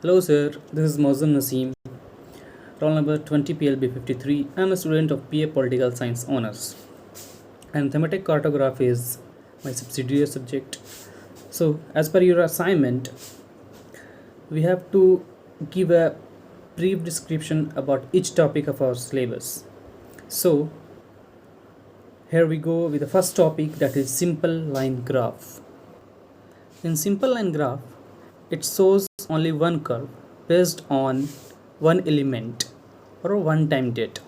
Hello sir, this is Mozam Naseem, roll number 20 PLB53. I am a student of PA Political Science Honours and thematic cartography is my subsidiary subject. So as per your assignment, we have to give a brief description about each topic of our syllabus. So here we go with the first topic, that is simple line graph. In simple line graph, it shows only one curve based on one element or a one-time data.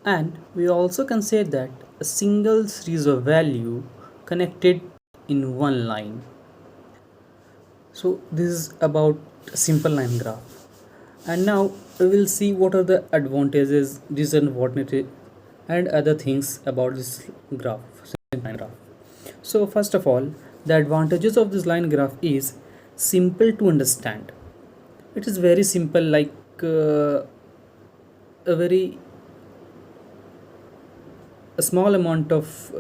And we also can say that a single series of value connected in one line. So this is about a simple line graph. And now we will see what are the advantages, disadvantages and other things about this graph, simple line graph. So first of all, the advantages of this line graph is simple to understand. It is very simple, like a small amount of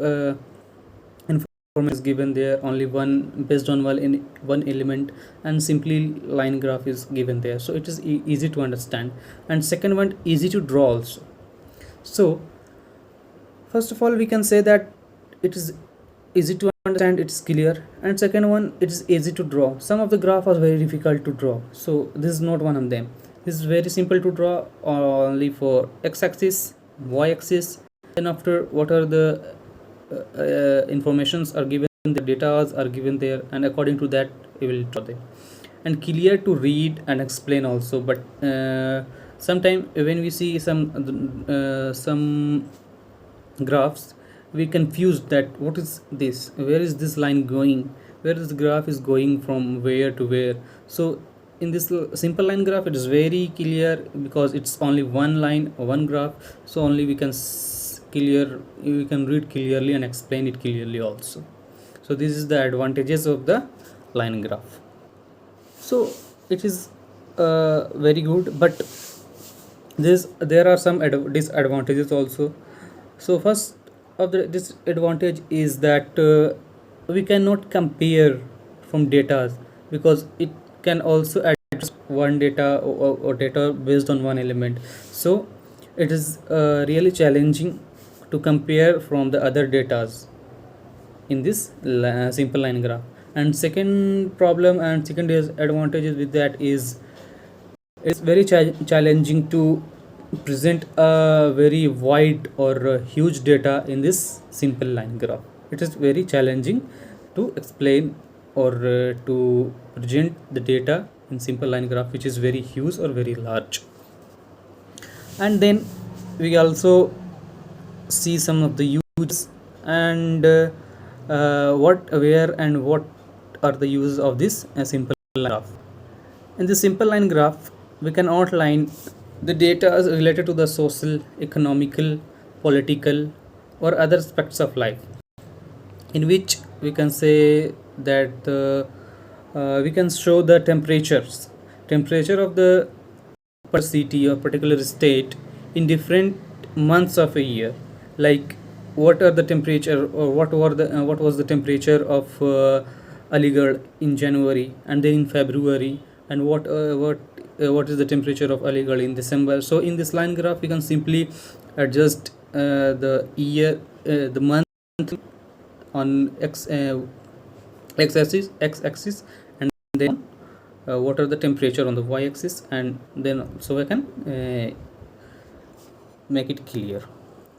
information is given there, only one based on one element, and simply line graph is given there, so it is easy to understand. And second one, easy to draw also. So first of all, we can say that it is easy to understand, it's clear. And second one, it is easy to draw. Some of the graph are very difficult to draw, so this is not one of them. This is very simple to draw, only for x-axis, y-axis. Then after, what are the informations are given, the data are given there, and according to that we will draw them. And clear to read and explain also. But sometime when we see some graphs, we confused that what is this, where is this line going, where this graph is going from where to where. So in this simple line graph, it is very clear because it's only one line or one graph, so only we can read clearly and explain it clearly also. So this is the advantages of the line graph. So it is very good, but there are some disadvantages also. So first of the disadvantage is that we cannot compare from data, because it can also address one data or data based on one element. So it is really challenging to compare from the other datas in this simple line graph. And second problem and second disadvantages with that is it's very challenging to present a very wide or huge data in this simple line graph. It is very challenging to explain or to present the data in simple line graph, which is very huge or very large. And then we also see some of the uses and what are the uses of this simple line graph. In the simple line graph, we can outline the data is related to the social, economical, political or other aspects of life, in which we can say that we can show the temperature of the per city or particular state in different months of a year. Like what are the temperature, or what was the temperature of Aligarh in January, and then in February, and what is the temperature of Aligarh in December. So in this line graph, we can simply adjust the year, the month on x-axis, and then what are the temperature on the y-axis, and then so I can make it clear.